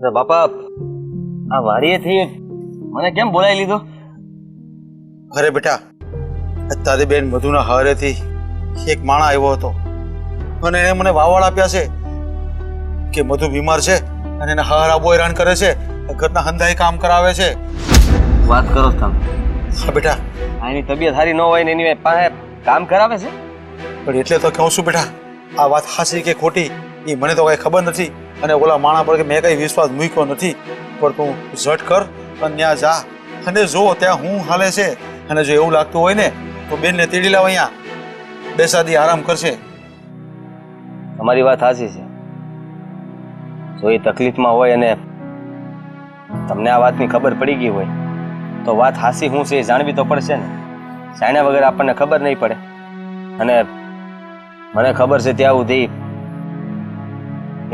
અરે બાપા, આ વાડીએથી મને કેમ બોલાવી લીધો? અરે બેટા, તારી બેન મધુના હારેથી એક માણા આવ્યો હતો અને એણે મને વાવડ આપ્યા છે કે મધુ બીમાર છે અને એને હાર આબો હેરાન કરે છે, ઘરના હંધાઈ કામ કરાવે છે. વાત કરો તમે. હા બેટા, આની તબિયત સારી ન હોય ને એની પાસે કામ કરાવે છે. પણ એટલે તો કહું છું બેટા, આ વાત સાચી કે ખોટી એ મને તો કઈ ખબર નથી અને ઓલા માણા પર મેં કઈ વિશ્વાસ મૂક્યો નથી. પણ તું ઝટ કર અને ત્યાં જા અને જો ત્યાં હું હાલે છે, અને જો એવું લાગતું હોય ને તો બેનને તેડી લાવ, અહીંયા બેસાડી આરામ કરશે. તમારી વાત સાચી છે. જો એ તકલીફમાં હોય અને તમને આ વાતની ખબર પડી ગઈ હોય તો વાત હાસી શું છે એ જાણવી તો પડશે ને. જાણ્યા વગર આપણને ખબર નહીં પડે. અને મને ખબર છે ત્યાં સુધી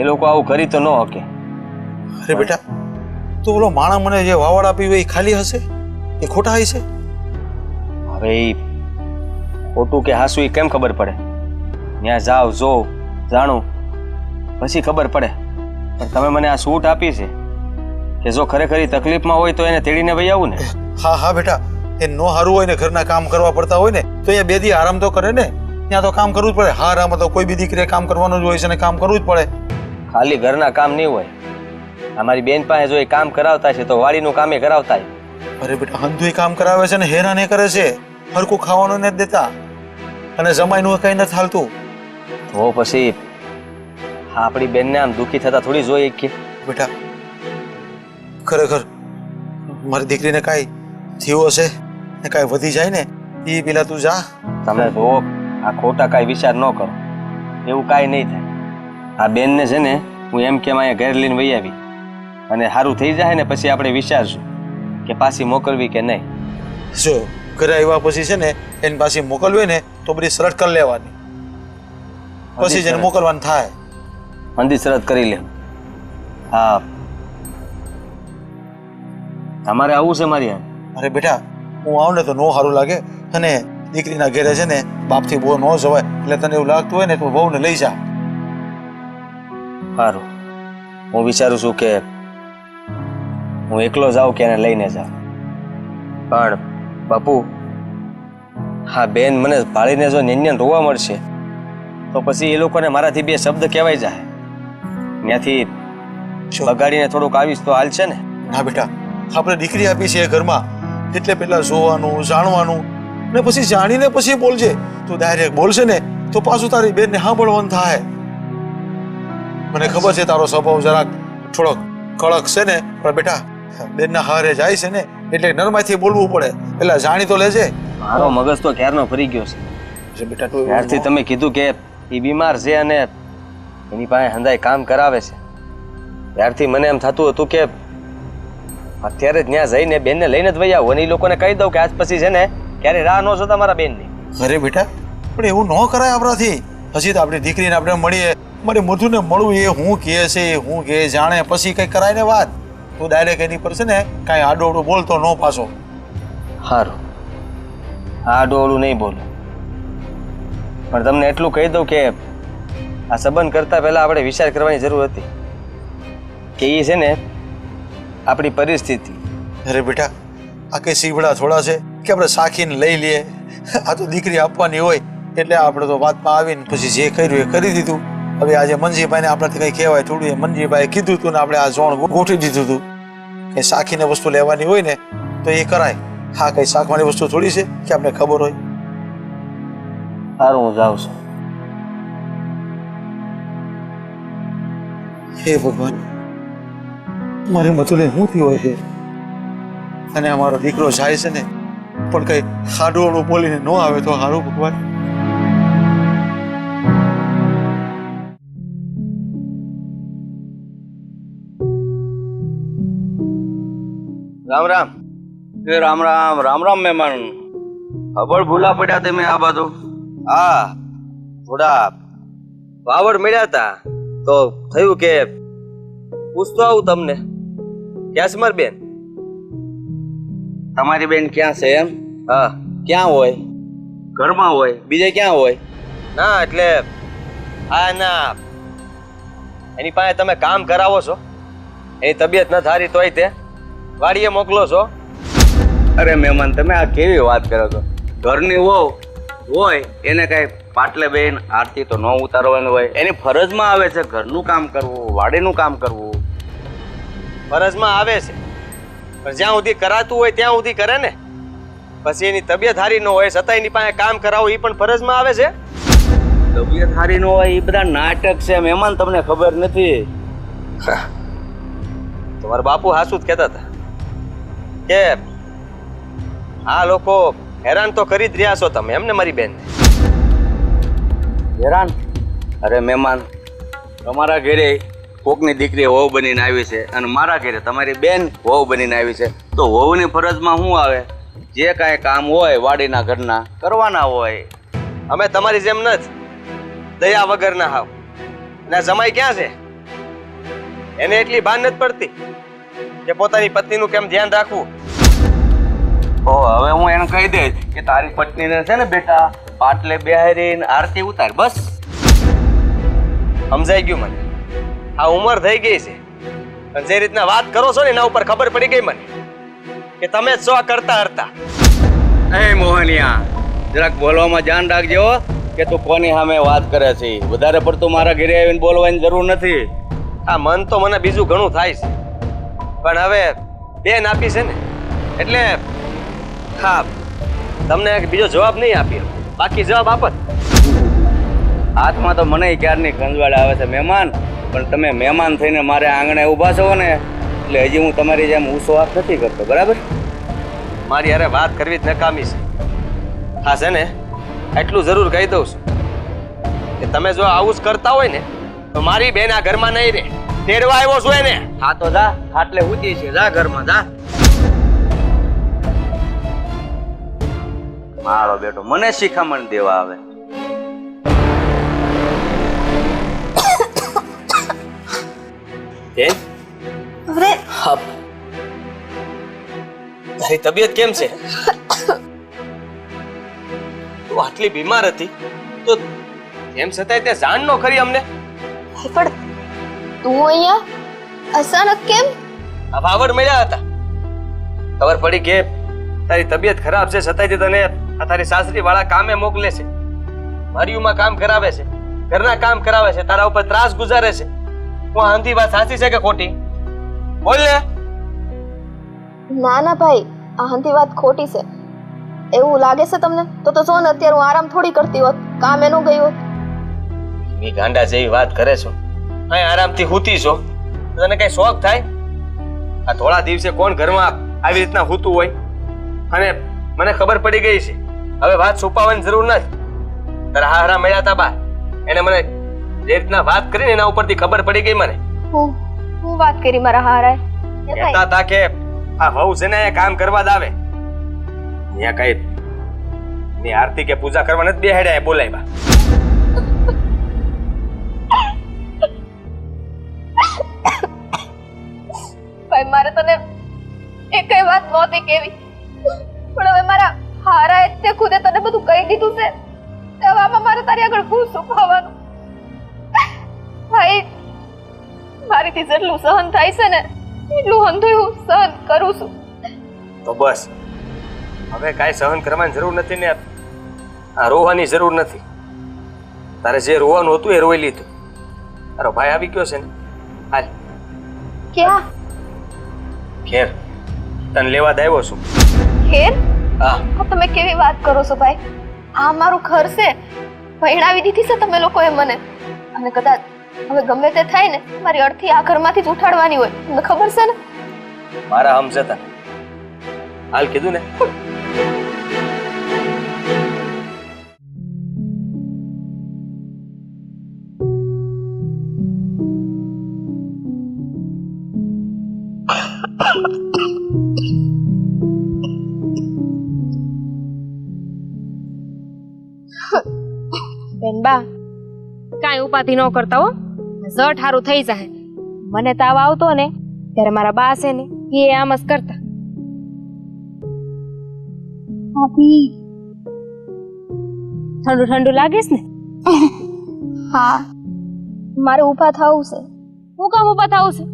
એ લોકો આવું કરી તો ન શકે. અરે બેટા, તો ઓલો માણા મને જે વાવડ આપી હોય એ ખાલી હશે, એ ખોટા હશે? હવે એ ખોટું કે હાસું એ કેમ ખબર પડે? ત્યાં જાઓ, જો જાણો પછી ખબર પડે. પણ તમે મને આ સૂટ આપી છે કે જો ખરેખર તકલીફમાં હોય તો એને તેડીને વહી આવું ને. હા હા બેટા, એ નો હારું હોય ને, ઘરના કામ કરવા પડતા હોય ને તો એ બે દી આરામ તો કરે ને. ત્યાં તો કામ કરવું જ પડે. હા, આરામ તો કોઈ બી દીકરીએ કામ કરવાનું જ હોય છે ને કામ કરવું જ પડે. ખાલી ઘરના કામ નહીં હોય. અમારી બેન પાસે જો એ કામ કરાવતા છે તો વાડીનું કામ એ કરાવતા. અરે બેટા, હંધુય કામ કરાવે છે ને હેરાન એ કરે છે, હરખું ખાવાનું નથી દેતા અને જમાઈનું કઈ નથી હાલતું. તો પછી આપણી બેનને આમ દુઃખી થતા થોડી જોઈએ કે? બેટા, ખરેખર મારી દીકરીને કાંઈ થયું હશે ને કાંઈ વધી જાય ને એ પેલા તું જા. તમે જો આ ખોટા કાંઈ વિચાર ન કરો, એવું કાંઈ નહીં થાય. આ બેનને છે ને હું એમ કેમ અહીંયા ઘેર લઈને વહી આવી અને સારું થઈ જાય ને પછી આપણે વિચારશું કે પાછી મોકલવી કે નહીં. જો ઘરે આવ્યા પછી છે ને એની પાછી મોકલવી ને તો બધી શરત કરી લેવાની, પછી જેને મોકલવાનું થાય મંદી શરત કરી લે. હા, તમારે આવું છે મારી યાર? અરે બેટા, હું આવું ને તો નો સારું લાગે અને દીકરીના ઘરે છે ને બાપથી બહુ ન જવાય, એટલે તને એવું લાગતું હોય ને તો બહુને લઈ જા. સારું, હું વિચારું છું કે હું એકલો જાઉં કે એને લઈને જાઉં. પણ બાપુ, હા બેન મને ભાળીને જો નેન્યન રોવા મળશે તો પછી એ લોકોને મારાથી બે શબ્દ કહેવાય જાય. ત્યાંથી બગાડીને થોડુંક આવીશ તો હાલ છે ને? ના બેટા, આપણે દીકરી આપી છે એ ઘરમાં એટલે પેલા જોવાનું, જાણવાનું ને પછી જાણીને પછી બોલજે. તું ડાયરેક્ટ બોલશે ને તો પાછું તારી બેનને સાંભળવાનું થાય. મને ખબર છે તારો સ્વભાવ જરાક થોડોક કડક છે ને, પણ બેટા બેનના હારે જાય છે ને એટલે નરમાઈથી બોલવું પડે. પેલા જાણી તો લેજે. મારો મગજ તો ક્યારનો ફરી ગયો છે. બેટા તું ત્યારથી તમે કીધું કે એ બીમાર છે અને એની પાસે હંધાઈ કામ કરાવે છે ત્યારથી મને એમ થતું હતું કે અત્યારે જ ત્યાં જઈને બેનને લઈને જ વહી આવું અને એ લોકોને કહી દઉં કે આજ પછી છે ને ક્યારે રાહ ન જોતા મારા બેનની. અરે બેટા, પણ એવું ન કરાય આપણાથી. હજી તો આપણી દીકરીને આપણે મળીએ, મારે મધુને મળવું એ હું કહે છે હું કહે જાણે પછી કંઈ કરાય ને વાત. તું ડાયરેક્ટ એની પર છે ને કાંઈ આડોડું બોલતો ન પાછો. સારું, આડોળું નહીં બોલું, પણ તમને એટલું કહી દઉં કે આ સંબંધ કરતા પહેલા આપણે વિચાર કરવાની જરૂર હતી કે એ છે ને આપણી પરિસ્થિતિ. અરે બેટા, આ કઈ સીવડા થોડા છે કે આપણે સાખીને લઈ લઈએ? આ તો દીકરી આપવાની હોય એટલે આપણે તો વાતમાં આવીને પછી જે કર્યું એ કરી દીધું. હવે આજે મંજીભાઈને આપણાથી કંઈ કહેવાય થોડું, એ મંજીભાઈ કીધું હતું ને આપણે આ જોણ ગોઠવી દીધું હતું. કંઈ સાખીને વસ્તુ લેવાની હોય ને તો એ કરાય. હા, કંઈ શાકવાની વસ્તુ થોડી છે કે આપણે ખબર હોય. સારું, હું જાઉં છું. હે ભગવાન, મારે મથુને શું થયું હોય છે અને અમારો દીકરો જાય છે ને પણ કઈ ખાડોળું બોલીને ન આવે તો સારું ભગવાન. રામ રામ. એ રામ રામ રામ રામ મહેમાન. ખબર ભૂલા પડ્યા તમે આ બધું? હા, થોડા વાવડ મળ્યા હતા તો થયું કે પૂછતો આવું તમને. ક્યાં છે મારી બેન? તમારી બેન ક્યાં છે એમ? હા, ક્યાં હોય? ઘરમાં હોય, બીજે ક્યાં હોય? ના એટલે હા ના એની પાસે તમે કામ કરાવો છો? એની તબિયત ન થારી તોય તે વાડીએ મોકલો છો. અરે મહેમાન, તમે આ કેવી વાત કરો છો? ઘરની વહુ હોય એને કઈ પાટલે બેન આરતી તો ન ઉતારવાની હોય. એની ફરજમાં આવે છે ઘરનું કામ કરવું, વાડીનું કામ કરવું. ફરજમાં આવે છે પણ જ્યાં સુધી કરાતું હોય ત્યાં સુધી કરે ને. પછી એની તબિયત સારી ન હોય છતાં એની પાસે કામ કરાવવું એ પણ ફરજમાં આવે છે. તબિયત સારી ન હોય એ બધા નાટક છે મહેમાન, તમને ખબર નથી. તમારા બાપુ હાસુ જ કહેતા હતા કે આ લોકો હેરાન તો કરી જ રહ્યા છો તમે એમને મારી બેન. હેરાન? અરે મહેમાન, તમારા ઘરે કોકની દીકરી વહુ બનીને આવી છે અને મારા ઘરે તમારી બેન વહુ બનીને આવી છે, તો વહુની ફરજમાં શું આવે? જે કાંઈ કામ હોય વાડીના ઘરના કરવાના હોય. અમે તમારી જેમ નથી દયા વગરના હાવ. અને જમાઈ ક્યાં છે? એને એટલી ભાન નથી પડતી કે પોતાની પત્નીનું કેમ ધ્યાન રાખવું. ઓ હવે હું એને કહી દઈશ કે તારી પત્નીને છે ને બેટા પાટલે બેહારીને આરતી ઉતાર, બસ. સમજાઈ ગયું મને. આ ઉંમર થઈ ગઈ છે અને જે રીતના વાત કરો છો ને એના ઉપર ખબર પડી ગઈ મને કે તમે જ શું કરતા હરતા. એ મોહનિયા, જરાક બોલવામાં ધ્યાન રાખજો કે તું કોની સામે વાત કરે છે. વધારે પડતું મારા ઘરે આવીને બોલવાની જરૂર નથી. આ મન તો મને બીજું ઘણું થાય છે પણ હવે બેન આપી છે ને એટલે હા તમને એક બીજો જવાબ નહીં આપી, બાકી જવાબ આપત. હાથમાં તો મને ક્યારની ખંજવાળ આવે છે મહેમાન, પણ તમે મહેમાન થઈને મારે આંગણે ઊભા છો ને એટલે હજી હું તમારી જેમ ઊંચો વાત નથી કરતો, બરાબર? મારી અરે વાત કરવી જ નકામી છે. હા છે ને એટલું જરૂર કહી દઉં છું કે તમે જો આવું જ કરતા હોય ને તો મારી બેન આ ઘરમાં નહીં રહે. તેડવા આવ્યો છું એને. હા તો જા, ખાટલે ઊંચી છે, જા ઘરમાં જા. મારો બેટો મને શિખામણ દેવા આવે. બેન અરે હા તારી તબિયત કેમ છે? તું આટલી બીમાર હતી તો એમ છતાંય તે જાણ ન કરી અમને. પણ તું અહીંયા અચાનક કેમ? આ વાવડ મળ્યા હતા, ખબર પડી કે તારી તબિયત ખરાબ છે છતાંય તને આ તારી સાસરી વાળા કામે મોકલે છે, વાડીઓમાં કામ કરાવે છે, ઘરના કામ કરાવે છે, તારા ઉપર ત્રાસ ગુજારે છે. હું આંધી વાત સાચી છે કે ખોટી? બોલ ને. ના ના ભાઈ, આ હંધી વાત ખોટી છે. એવું લાગે છે તમને? તો જો ને અત્યારે હું આરામ થોડી કરતી હોત, કામ એનું ગયું હોત. મી ગાંડા જેવી વાત કરે છો. અહીં આરામથી હૂતી છો તને કઈ શોખ થાય? આ થોડા દિવસે કોણ ઘરમાં આવી રીતના હૂતું હોય? અને મને ખબર પડી ગઈ છે, હવે વાત છુપાવવાની જરૂર નથી. તારા હારા મળ્યા હતા બા, એને મને જે રીતના વાત કરીને એના ઉપરથી ખબર પડી ગઈ મને. હું વાત કરી મારા હારાએ? કહેતા હતા કે આ વહુ છે ને કામ કરવા જ આવે, અહીંયા કઈ ની આરતી કે પૂજા કરવા નથી બેહાડ્યા, બોલાવ્યા. ભાઈ મારે તને એકય વાત નહોતી કેવી, પણ હવે મારા હારાએ તે ખુદે તને બધું કહી દીધું છે. હવે આમાં મારે તારી આગળ શું છુપાવવાનું? ભાઈ મારીથી જેટલું સહન થાય છે ને એટલું હંધુય હું સહન કરું છું. તો બસ હવે કાંઈ સહન કરવાની જરૂર નથી ને આ રોવાની જરૂર નથી. તારે જે રોવાનું હતું એ રોઈ લીધું. તારો ભાઈ આવી ગયો છે ને, હાલ ક્યાં? ઘેર તને લેવા જ આવ્યો છું. ખેર? હા તમે કેવી વાત કરો છો ભાઈ? આ મારું ઘર છે, ભણાવી દીધી છે તમે લોકોએ મને, અને કદાચ હવે ગમે તે થાય ને મારી અર્થી આ ઘરમાંથી જ ઉઠાડવાની હોય, તમને ખબર છે ને? મારા હમ છે તને, હાલ કીધું ને. બેનબા કાંઈ ઉપાધિ ન કરતા હો, ઝટ હારું થઈ જાય. મને તાવ આવતો ને ત્યારે મારા બા છે ને એ આમ જ કરતા. ઠંડુ ઠંડુ લાગીશ ને? હા મારે ઊભા થવું છે. હું કામ ઉભા થાવું છે?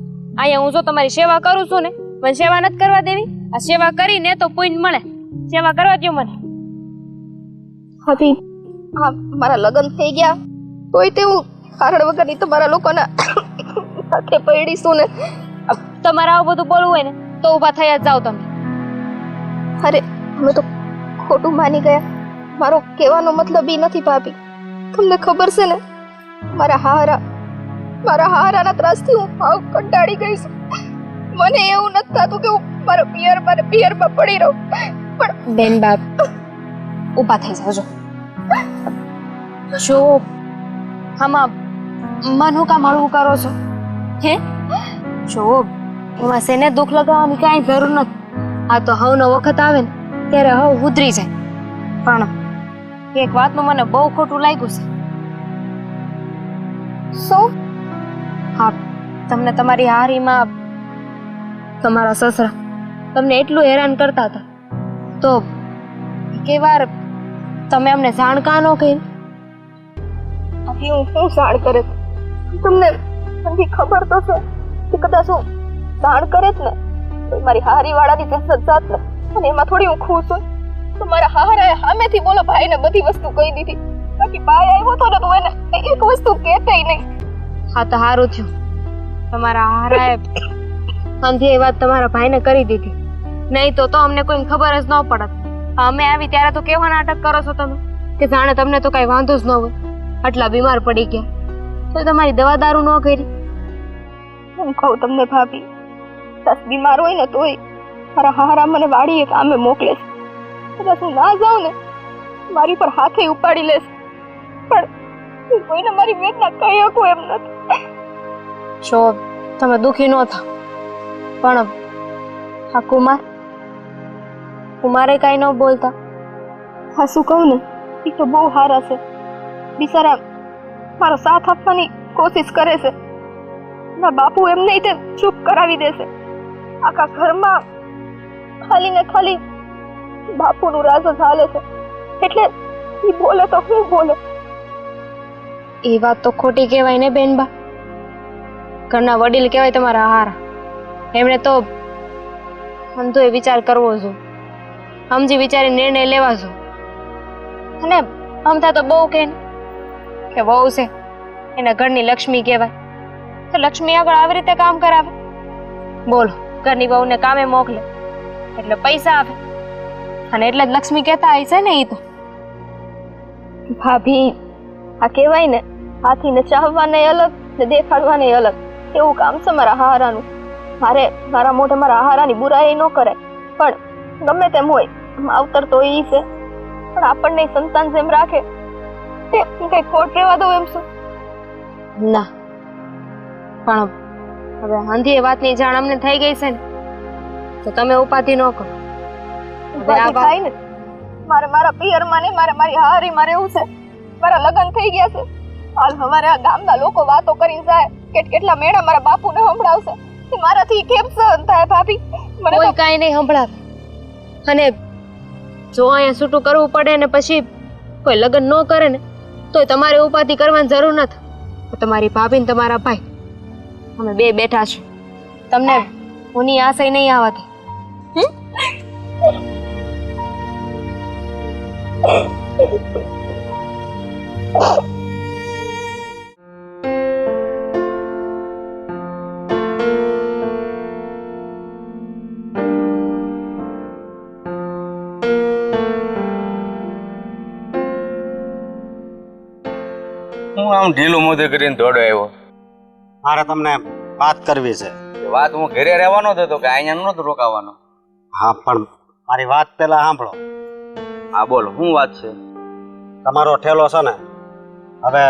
અહીંયા હું જો તમારી સેવા કરું છું ને, મને સેવા નથી કરવા દેવી? આ સેવા કરીને તો પુણ્ય મળે. સેવા કરવા દ્યો મને. ભાભી હા મારા લગ્ન થઈ ગયા તોય તે હું કારણ વગરની તમારા લોકોના સાથે પડીશું ને. તમારે આવું બધું બોલવું હોય ને તો ઊભા થયા જ જાઓ તમે. અરે અમે તો ખોટું માની ગયા. મારો કહેવાનો મતલબ એ નથી ભાભી. તમને ખબર છે ને મારા હારાના ત્રાસથી હું ભાવ કંટાળી ગઈ છું. મને એવું નથી થતું કે હું મારા પિયરમાં પડી રહું. પણ બેન બાપ ઊભા થઈ જાજો. જો આમાં મનું કામ હળવું કરો છો હે? જો એમાં શેને દુઃખ લગાવવાની કાંઈ જરૂર નથી. આ તો હવનો વખત આવે ને ત્યારે હવ ઉતરી જાય. પણ એક વાતનું મને બહુ ખોટું લાગ્યું છે. શું? હા, તમને તમારી હારીમાં તમારા સસરા તમને એટલું હેરાન કરતા હતા તો કે વાર તમે અમને જાણ કાં ન કરી? આથી હું શું જાણ કરે? તમને મને ખબર તો છે કે કદાચ હું જાણ કરે જ ને તો મારી હારી વાળાની ઇજ્જત જાત ને અને એમાં થોડી હું ખુશ છું. તો મારા હારાએ સામેથી બોલો ભાઈને બધી વસ્તુ કહી દીધી. બાકી ભાઈ આવ્યો તો ને તો એને એક વસ્તુ કહેતેય નહીં. હા તો સારું થયું તમારા હારાએ અંધી એ વાત તમારા ભાઈને કરી દીધી. નહીં તો અમને કોઈને ખબર જ ન પડત. અમે આવી ત્યારે તો કેવા નાટક કરો છો તમે કે જાણે તમને તો કઈ વાંધો જ ન હોય. આટલા બીમાર પડી ગયા તો તમારી દવા દારૂ ન કરી? હું કહું તમને ભાભી, સાસ બીમાર હોય ને તોય મારા હારા મને વાડીએ કામે મોકલે છે. કદાચ હું ના જાઉં ને મારી પર હાથે ઉપાડી લેશે. પણ હું કોઈને મારી વેદના કહી શકું એમ નથી. જો તમે દુખી ન થાવ. પણ આ કુમારે કઈ ન બોલતા? હા શું કહું ને એ તો બહુ સારા છે. બિચારા મારો સાથ આપવાની કોશિશ કરે છે. ના બાપુ એમને તે ચૂપ કરાવી દેશે. આખા ઘરમાં ખાલી ને ખાલી બાપુનું રાજ જ હાલે છે. એટલે એ બોલે તો હું બોલે. એ વાત તો ખોટી કહેવાય ને બેનબા. ઘરના વડીલ કહેવાય તમારા હારા. એમણે તો સમજો એ વિચાર કરવો જોઈએ. સમજી વિચારી નિર્ણય લેવા જો. અને અમથા તો બહુ કે વહુ છે એના ઘરની લક્ષ્મી કહેવાય. તો લક્ષ્મી આગળ આવી રીતે કામ કરાવે? બોલો, ઘરની વહુને કામે મોકલે એટલે પૈસા આપે અને એટલે જ લક્ષ્મી કહેતા હશે ને. એ તો ભાભી આ કહેવાય ને હાથીને ચાહવાને અલગ ને દેખાડવાને અલગ એવું કામ છે મારા હારાનું. મારા મોઢે મારા હારાની બુરાઈ ન કરે. પણ ગમે તેમ હોય માવતર તો ઈ છે. પણ આપણને સંતાન જેમ રાખે તે કઈ ખોટ રહેવા દઉં એમ શું? ના, પણ હવે હાંધી એ વાતની જાણ અમને થઈ ગઈ છે ને તો તમે ઉપાધિ ન કરો. થાય ને મારા પિયરમાં નહીં મારી હારી મારે એવું છે. મારા લગ્ન થઈ ગયા છે. હાલ હવારે આ ગામના લોકો વાતો કરીને જાય કેટલા મેળા મારા બાપુને સંભળાવશે. મારાથી કેમ સહન થાય ભાભી? મને કોઈ કાંઈ નહીં સંભળાવે. અને જો અહીંયા છૂટું કરવું પડે ને પછી કોઈ લગ્ન ન કરે ને તોય તમારે ઉપાધિ કરવાની જરૂર નથી. તમારી ભાભી ને તમારા ભાઈ અમે બે બેઠા છે. તમને હુંની આશય નહીં આવતી. હું આમ ઢીલું મોઢે કરીને દોડો આવ્યો. મારે તમને વાત કરવી છે. વાત હું ઘરે રહેવાનો હતો કે અહીંયા નહોતો રોકાવાનો. હા પણ મારી વાત પહેલા સાંભળો. હા બોલો, શું વાત છે? તમારો ઠેલો છે ને હવે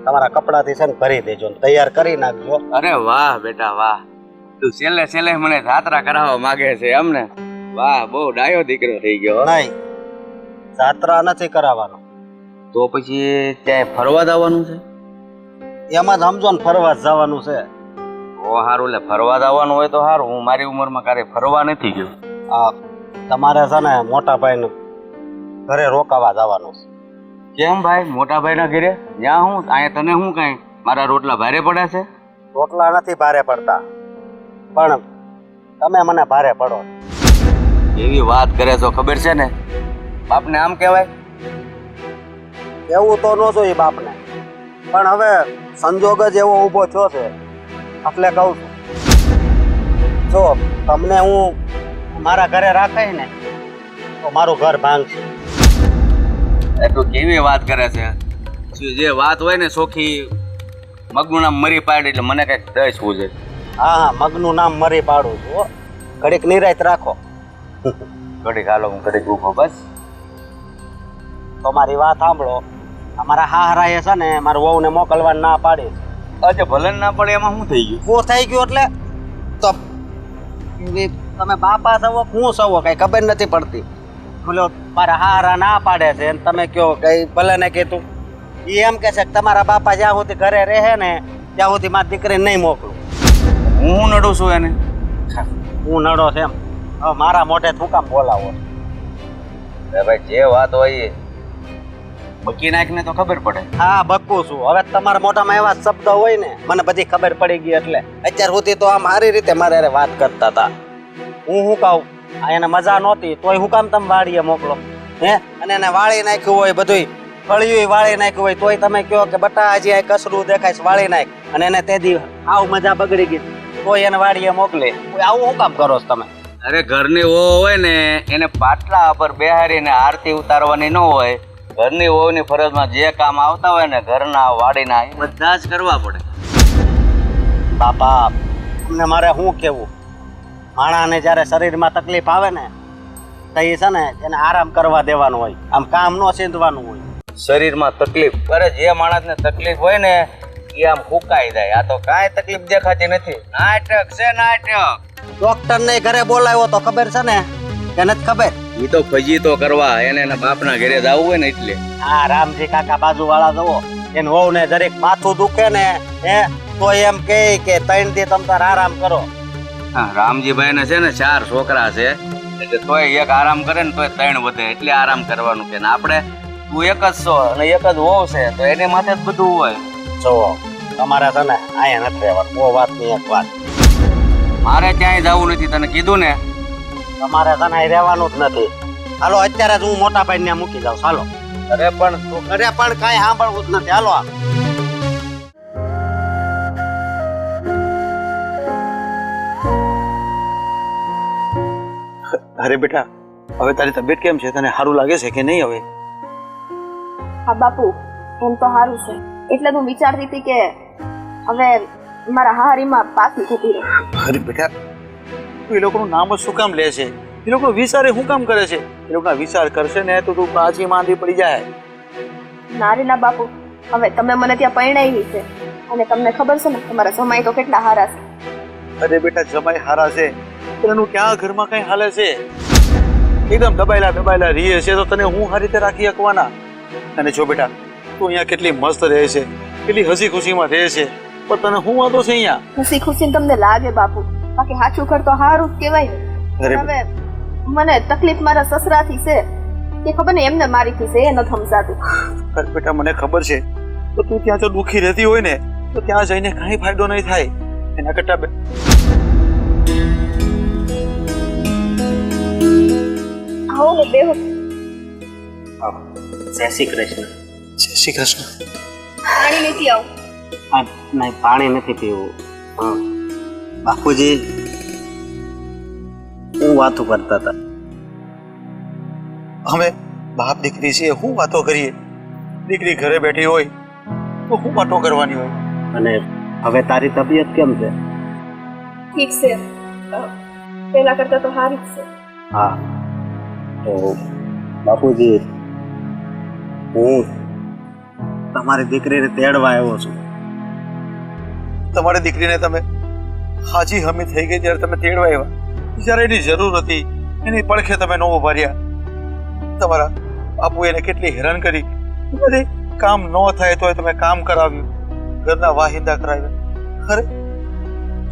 તમારા કપડાથી છે ને ભરી દેજો ને તૈયાર કરી નાખજો. અરે વાહ બેટા વાહ, તું છેલ્લે મને જાત્રા કરાવવા માંગે છે એમને? વાહ, બહુ ડાયો દીકરો થઈ ગયો. નહીં, જાત્રા નથી કરાવવાનો. તો પછી ત્યાં ફરવા જવાનું છે? એમાં જ સમજો ને ફરવા જ જવાનું છે. ઓ સારું, એટલે ફરવા જવાનું હોય તો સારું. હું મારી ઉંમરમાં ક્યારે ફરવા નથી ગયો. આ તમારે છે ને મોટા ભાઈને ઘરે રોકાવા જવાનું છે. કેમ ભાઈ, મોટા ભાઈના ઘરે? ત્યાં હું અહીંયા તને શું કાંઈ મારા રોટલા ભારે પડ્યા છે? રોટલા નથી ભારે પડતા, પણ તમે મને ભારે પડો. એવી વાત કરે છો ખબર છે ને, બાપને આમ કહેવાય. એવું તો ન જોઈએ બાપને, પણ હવે સંજોગ જ એવો ઊભો થયો છે એટલે કહું છું. જો તમને હું મારા ઘરે રાખે ને તો મારું ઘર ભાંગશે. એ તો કેવી વાત કરે છે. જે વાત હોય ને સોખી મગનું નામ મરી પાડે એટલે મને કઈક દસ છે. હા, મગનું નામ મરી પાડું છું હો. ઘડીક નિરાયત રાખો. ઘડીક હાલો, હું ઘડીક ઊભો બસ. તો મારી વાત સાંભળો. અમારા હાહરાએ છે ને મારા વહુને મોકલવા ના પાડી. અચ્છા, ભલે ના પડે એમાં શું થઈ ગયું? શું થઈ ગયું એટલે તો તમે બાપા સવો હું સવો કઈ ખબર નથી પડતી. બોલો મારા હારા ના પાડે છે અને તમે કયો કઈ ભલે ને કીધું. એ એમ કે છે કે તમારા બાપા જ્યાં સુધી ઘરે રહે ને ત્યાં સુધી મારી દીકરીને નહીં મોકલું. હું નડું છું એને? હું નડો છે એમ? હવે મારા મોઢે શું કામ બોલાવો? ભાઈ જે વાત હોય એ બકી નાખને તો ખબર પડે. હા, બકું છું. હવે તમારા મોઢામાં એવા શબ્દ હોય ને મને બધી ખબર પડી ગઈ. એટલે અત્યાર સુધી તો આમ સારી રીતે મારે હારે વાત કરતા હતા. હું શું કહું, એને મજા નહોતી તોય હું કામ તમે વાડીએ મોકલો હે? અને એને વાળી નાખ્યું હોય બધું ફળિયું વાળી નાખ્યું હોય તોય તમે કહો કે બટા હજી આ કસરું દેખાય છે વાળી નાખ. અને એને તે દી આવું મજા બગડી ગઈ તોય એને વાડીએ મોકલે. આવું શું કામ કરો છો તમે? અરે ઘરની વહુ હોય ને એને પાટલા પર બેહારીને આરતી ઉતારવાની ન હોય. ઘરની વહુની ફરજમાં જે કામ આવતા હોય ને ઘરના વાડીના એ બધા જ કરવા પડે. બાપા તમને મારે શું કેવું, માણાને જ્યારે શરીરમાં તકલીફ આવે ને તો એ છે ને એને આરામ કરવા દેવાનું હોય, આમ કામ ન સીંધવાનું હોય. શરીરમાં તકલીફ, અરે જે માણસને તકલીફ હોય ને એ આમ ફૂંકાઈ જાય. આ તો કાંઈ તકલીફ દેખાતી નથી. નાટક છે નાટક. ડોક્ટર ને ઘરે બોલાવ્યો તો ખબર છે ને કે નથી ખબર? એ તો ફજી તો કરવા એને એના બાપના ઘરે જ આવવું હોય ને એટલે. હા, રામજી કાકા બાજુ વાળા જુઓ એને વહુ ને જરીક માથું દુખે ને હે તો એમ કહે કે 3 દી તમ તાર આરામ કરો. હા, રામજીભાઈ ને છે ને 4 છોકરા છે એટલે તોય એક આરામ કરે ને તોય 3 વધે એટલે આરામ કરવાનું કે. આપણે તું એક જ છો અને એક જ વહુ છે તો એની માથે જ બધું હોય. જુઓ તમારે છે ને અહીંયા નથી રહેવાનું. બહુ વાત ની એક વાત, મારે ક્યાંય જવું નથી, તને કીધું ને. તમારે છે ને અહીં રહેવાનું જ નથી. હાલો અત્યારે જ હું મોટા ભાઈ ને મૂકી જાઉં. ચાલો. અરે પણ કાંઈ સાંભળવું જ નથી. હાલો. અરે બેટા, હવે તારી તબિયત કેમ છે? તને સારું લાગે છે કે નહીં હવે? હા બાપુ, એમ તો સારું છે. એટલે હું વિચારતી હતી કે હવે મારા હારીમાં પાછી જતી રહે. અરે બેટા, તું એ લોકોનું નામ જ શું કામ લે છે? એ લોકો વિચારે શું કામ કરે છે? એ લોકોના વિચાર કરશે ને તો તું પાછી માંદી પડી જાય. ના રે ના બાપુ, હવે તમે મને ત્યાં પરણાવી છે અને તમને ખબર છે ને તમારા જમાઈ તો કેટલા હારા છે. અરે બેટા, જમાઈ હારા છે પણ એનું ક્યાં ઘરમાં કઈ હાલે છે? એકદમ દબાયેલા રીએ છે તો તને હું સારી રીતે રાખી શકવાના? અને જો બેટા, તું અહીંયા કેટલી મસ્ત રહે છે, કેટલી હસી ખુશીમાં રહે છે, પણ તને શું વાંધો છે અહીંયા? ખુશી ખુશી તમને લાગે બાપુ, બાકી સાચું ઘર તો સારું જ કહેવાય ને. હવે મને તકલીફ મારા સસરાથી છે કે ખબર ને એમને મારીથી છે એ નથી સમજાતું. અરે બેટા, મને ખબર છે તો તું ત્યાં જો દુખી રહેતી હોય ને તો ત્યાં જઈને કઈ ફાયદો નહીં થાય. એના કરતા આવો ને બેહો. જય શ્રી કૃષ્ણ. જય શ્રી કૃષ્ણ. પાણી લેતી આવો. નહીં, પાણી નથી પીવું. બાપુજી હું વાતો કરતા હતા. અમે બાપ દીકરી છીએ, શું વાતો કરીએ? દીકરી ઘરે બેઠી હોય તો શું વાતો કરવાની હોય? અને હવે તારી તબિયત કેમ છે? ઠીક છે, પેલા કરતા તો સારી જ છે. હા, તો બાપુજી હું તમારી દીકરીને તેડવા આવ્યો છું. તમારી દીકરીને તમે હાજી હમી થઈ ગઈ જ્યારે તમે તેડવા આવ્યા, જ્યારે એની જરૂર હતી એની પડખે તમે ન ઉભા રહ્યા. તમારા બાપુ એને કેટલી હેરાન કરી. બધી કામ ન થાય તોય તમે કામ કરાવ્યું, ઘરના વાહિંદા કરાવ્યા. અરે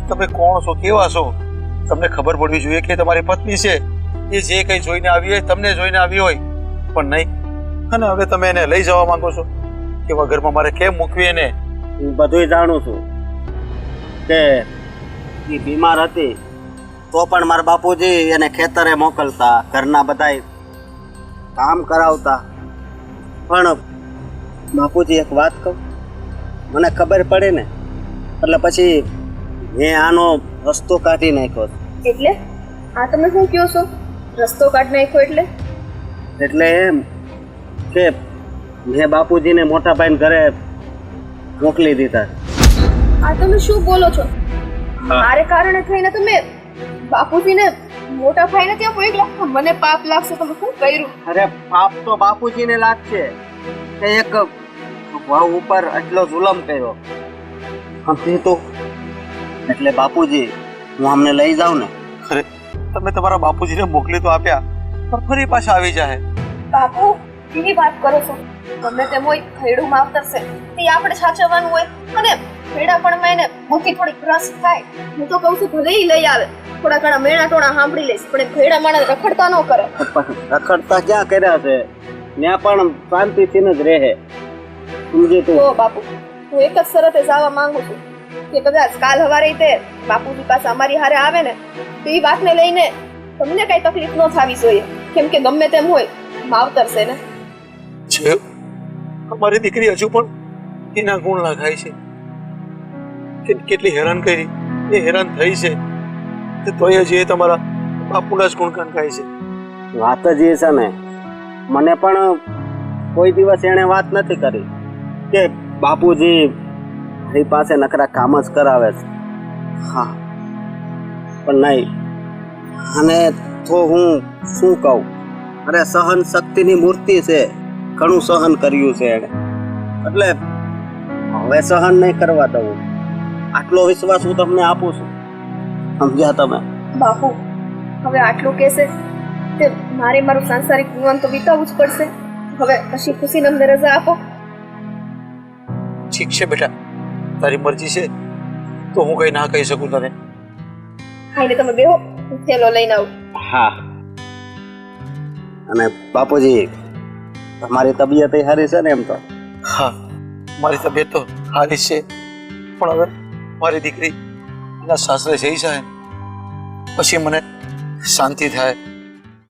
તમે કોણ છો, કેવા છો? તમને ખબર પડવી જોઈએ કે તમારી પત્ની છે એ જે કંઈ જોઈને આવી હોય તમને જોઈને આવી હોય, પણ નહીં. અને હવે તમે એને લઈ જવા માંગો છો. એવા ઘરમાં મારે કેમ મૂકવી એને? હું બધું જાણું છું કે એ બીમાર હતી તો પણ મારા બાપુજી એને ખેતરે મોકલતા, ઘરના બધાય કામ કરાવતા. પણ બાપુજી એક વાત કહું, મને ખબર પડે ને એટલે પછી મેં આનો રસ્તો કાઢી નાખ્યો. એટલે આ તમે શું કહો છો? રસ્તો કાઢી નાખ્યો એટલે? એટલે એમ કે મેં બાપુજીને મોટા ભાઈને ઘરે મોકલી દીધા. આ તમે શું બોલો છો? મારે કારણે થઈને તમે બાપુજીને મોટા ભાઈને ત્યાં મોકલ્યા? મને પાપ લાગશે તો હું શું કર્યું? અરે પાપ તો બાપુજીને લાગશે કે એક વહુ ઉપર એટલો જુલમ કર્યો, સમજી તું? એટલે બાપુજી હું અમને લઈ જાઉં ને. અરે તમે તમારા બાપુજીને મોકલી તો આપ્યા, પણ ફરી પાછા આવી જાય. બાપુ કેવી વાત કરો છો? ગમે તેમ હોય ખેડૂ માવતર છે તે આપણે સાચવવાનું હોય, અને ખેડા પણ એને મોટી થોડીક રસ થાય. હું તો કહું છું ભલે ઈ લઈ આવે, થોડા ઘણા મેણા ટોણા સાંભળી લઈશ, પણ ખેડા માણસ રખડતા ન કરે. પણ રખડતા ક્યાં કર્યા છે? ત્યાં પણ શાંતિથી જ રહે, સમજી તું? તો બાપુ હું એક જ શરતે જવા માંગુ છું કે કદાચ કાલ સવારે તે બાપુજી પાસે અમારી હારે આવે ને તો એ વાતને લઈને તમને કઈ તકલીફ ન થવી જોઈએ, કેમ કે ગમે તેમ હોય માવતર છે ને. છે અમારી દીકરી હજુ પણ એના ગુણ લખાય છે કે કેટલી હેરાન કરી, એ હેરાન થઈ છે તે તોય જ એ તમારા બાપુના જ ગુણગાન ગાય છે. વાત જ એ છે ને, મને પણ કોઈ દિવસ એણે વાત નથી કરી કે બાપુજી મારી પાસે નકરા કામ જ કરાવે છે. હા, પણ નહીં, અને તો હું શું કહું? અરે સહન શક્તિની મૂર્તિ છે, ઘણું સહન કર્યું છે એણે, એટલે હવે સહન નહીં કરવા દઉં. આટલો વિશ્વાસ હું તમને આપું છું, સમજ્યા તમે? બાપુ હવે આટલું કહેશે તે મારે મારું સાંસારિક જીવન તો વિતાવવું જ પડશે. હવે પછી ખુશીને અમને રજા આપો. ઠીક છે બેટા, તારી મરજી છે તો હું કઈ ના કહી શકું તને. ખાઈને તમે બેહો, હું થેલો લઈને આવું. હા, અને બાપુજી તમારી તબિયત સારી છે ને? એમ તો હા, મારી તબિયત તો સારી છે, પણ હવે મારી દીકરી એના સાસરે જઈ જાય પછી મને શાંતિ થાય.